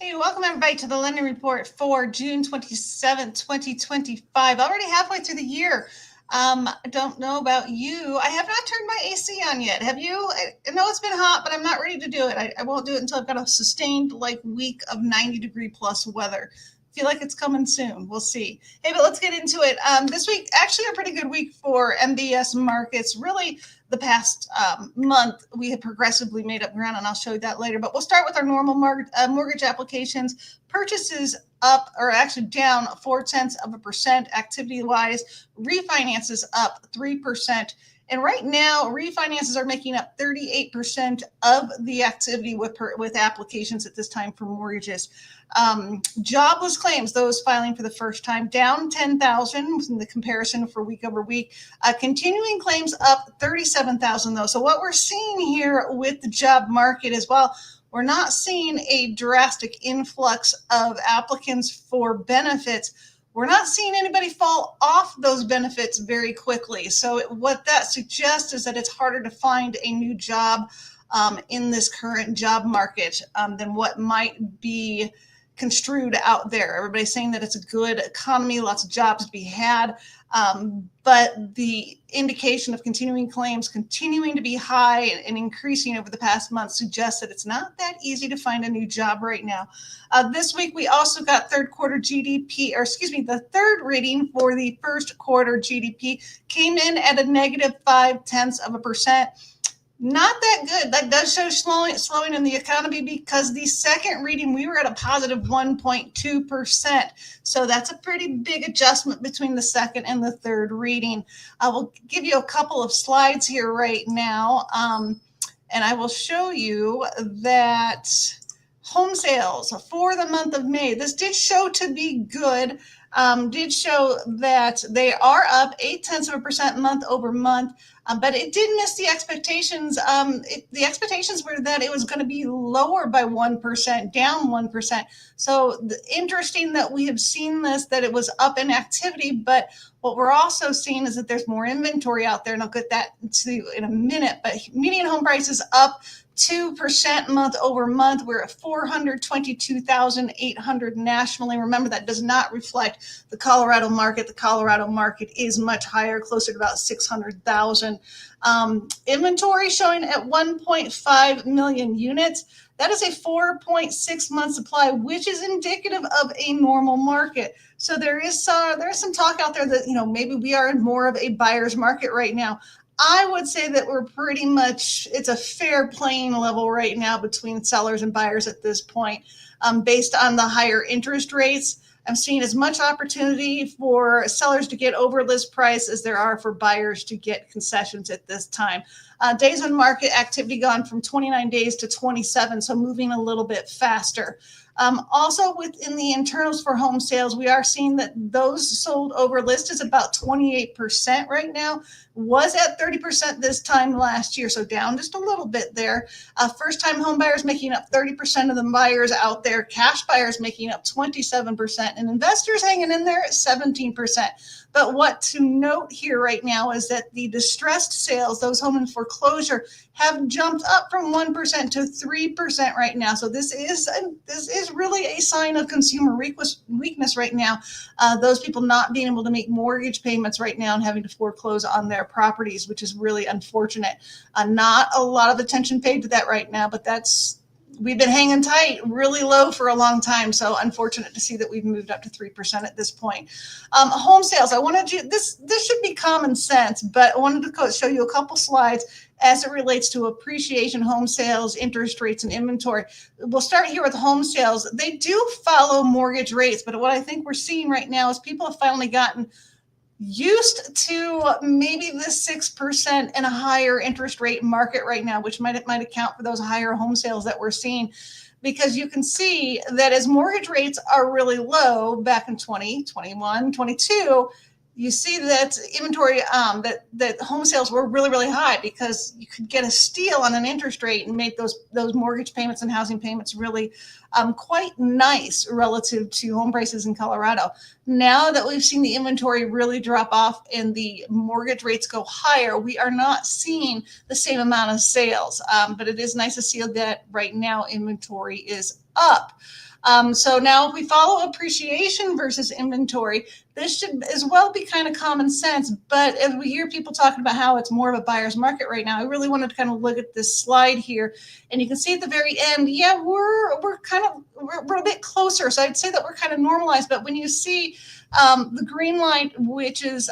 Hey, welcome everybody to the lending report for June 27th, 2025. Already halfway through the year. I don't know about you. I have not turned my AC on yet. Have you? I know it's been hot, but I'm not ready to do it. I won't do it until I've got a sustained week of 90-degree plus weather. Feel like it's coming soon. We'll see. Hey, but let's get into it. This week, actually, a pretty good week for MBS markets. Really, the past month, we have progressively made up ground, and I'll show you that later. But we'll start with our normal mortgage applications. Purchases up, or actually down 0.4% activity wise. Refinances up 3%. And right now, refinances are making up 38% of the activity with applications at this time for mortgages. Jobless claims, those filing for the first time, down 10,000 in the comparison for week over week. Continuing claims up 37,000 though. So what we're seeing here with the job market as well, we're not seeing a drastic influx of applicants for benefits. We're not seeing anybody fall off those benefits very quickly. So what that suggests is that it's harder to find a new job in this current job market than what might be construed out there. Everybody's saying that it's a good economy, lots of jobs to be had. But the indication of continuing claims continuing to be high and increasing over the past month suggests that it's not that easy to find a new job right now. This week, we also got third quarter GDP, or excuse me, the third reading for the first quarter GDP came in at a negative 0.5%. Not that good. That does show slowing in the economy, because the second reading we were at a positive 1.2%. So that's a pretty big adjustment between the second and the third reading. I will give you a couple of slides here right now, and I will show you that home sales for the month of May, this did show to be good. Did show that they are up 0.8% month over month, but it did miss the expectations. The expectations were that it was going to be lower by 1%, down 1%. So interesting that we have seen this, that it was up in activity, but what we're also seeing is that there's more inventory out there, and I'll get that to in a minute. But median home price is up 2% month over month. We're at 422,800 nationally. Remember, that does not reflect the Colorado market. The Colorado market is much higher, closer to about 600,000. Inventory showing at 1.5 million units. That is a 4.6 month supply, which is indicative of a normal market. So there's some talk out there that maybe we are in more of a buyer's market right now. I would say that we're pretty much, it's a fair playing level right now between sellers and buyers at this point. Based on the higher interest rates, I'm seeing as much opportunity for sellers to get over list price as there are for buyers to get concessions at this time. Days on market activity gone from 29 days to 27, so moving a little bit faster. Also, within the internals for home sales, we are seeing that those sold over list is about 28% right now. Was at 30% this time last year, so down just a little bit there. First-time home buyers making up 30% of the buyers out there. Cash buyers making up 27%, and investors hanging in there at 17%. But what to note here right now is that the distressed sales, those home in foreclosure, have jumped up from 1% to 3% right now. So this is really a sign of consumer weakness right now. Those people not being able to make mortgage payments right now and having to foreclose on their properties, which is really unfortunate. Not a lot of attention paid to that right now, but we've been hanging tight really low for a long time. So unfortunate to see that we've moved up to 3% at this point. Home sales, I wanted you, this should be common sense, but I wanted to show you a couple slides as it relates to appreciation, home sales, interest rates, and inventory. We'll start here with home sales. They do follow mortgage rates, but what I think we're seeing right now is people have finally gotten used to maybe the 6% and a higher interest rate market right now, which might account for those higher home sales that we're seeing. Because you can see that as mortgage rates are really low back in 2021, 22, you see that inventory, that home sales were really, really high, because you could get a steal on an interest rate and make those mortgage payments and housing payments really quite nice relative to home prices in Colorado. Now that we've seen the inventory really drop off and the mortgage rates go higher, we are not seeing the same amount of sales. But it is nice to see that right now inventory is up. So now if we follow appreciation versus inventory, this should as well be kind of common sense. But as we hear people talking about how it's more of a buyer's market right now, I really wanted to kind of look at this slide here. And you can see at the very end, yeah, we're a bit closer. So I'd say that we're kind of normalized. But when you see the green line, which is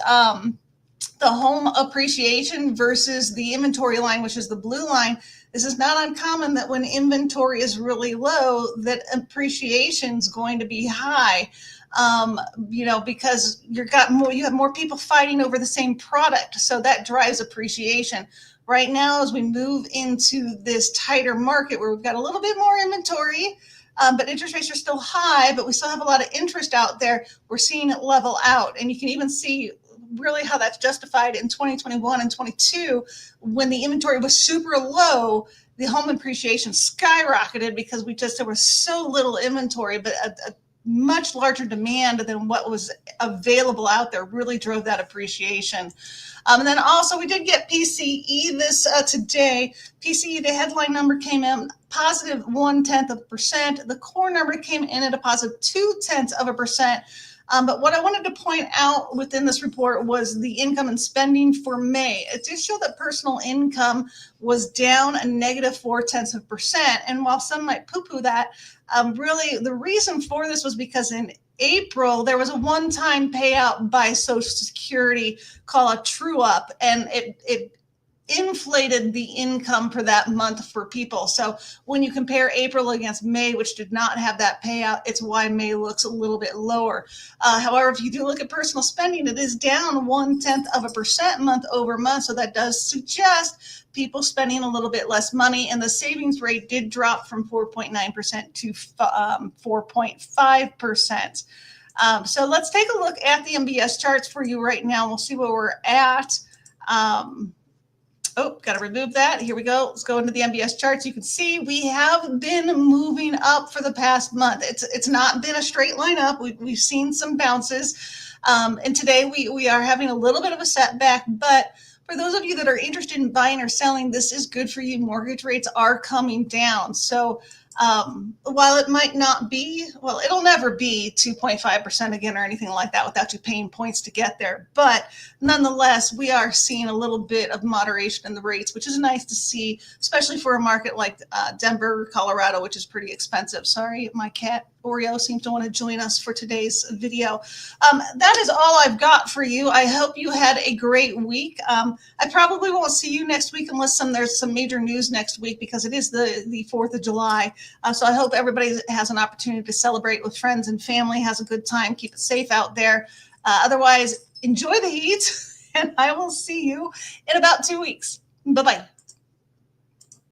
the home appreciation versus the inventory line, which is the blue line, this is not uncommon that when inventory is really low, that appreciation is going to be high. Because you have more people fighting over the same product, so that drives appreciation. Right now, as we move into this tighter market where we've got a little bit more inventory, but interest rates are still high, but we still have a lot of interest out there, we're seeing it level out. And you can even see really how that's justified in 2021 and 22, when the inventory was super low, the home appreciation skyrocketed because there was so little inventory, but a much larger demand than what was available out there really drove that appreciation. And then also we did get PCE this today. PCE, the headline number came in positive 0.1%. The core number came in at a positive 0.2%. But what I wanted to point out within this report was the income and spending for May. It did show that personal income was down a negative 0.4%. And while some might poo-poo that, really the reason for this was because in April, there was a one-time payout by Social Security called a true-up, and it inflated the income for that month for people. So when you compare April against May, which did not have that payout, it's why May looks a little bit lower. However, if you do look at personal spending, it is down 0.1% month over month. So that does suggest people spending a little bit less money, and the savings rate did drop from 4.9% to 4.5%. So let's take a look at the MBS charts for you right now. We'll see where we're at. Got to remove that. Here we go. Let's go into the MBS charts. You can see we have been moving up for the past month. It's not been a straight line up. We've seen some bounces. And today we are having a little bit of a setback. But for those of you that are interested in buying or selling, this is good for you. Mortgage rates are coming down. So while it might not be, well, it'll never be 2.5% again or anything like that without you paying points to get there. But nonetheless, we are seeing a little bit of moderation in the rates, which is nice to see, especially for a market like Denver, Colorado, which is pretty expensive. Sorry, my cat Oreo seems to want to join us for today's video. That is all I've got for you. I hope you had a great week. I probably won't see you next week unless there's some major news next week, because it is the 4th of July. So I hope everybody has an opportunity to celebrate with friends and family, has a good time, keep it safe out there. Otherwise, enjoy the heat, and I will see you in about 2 weeks. Bye-bye.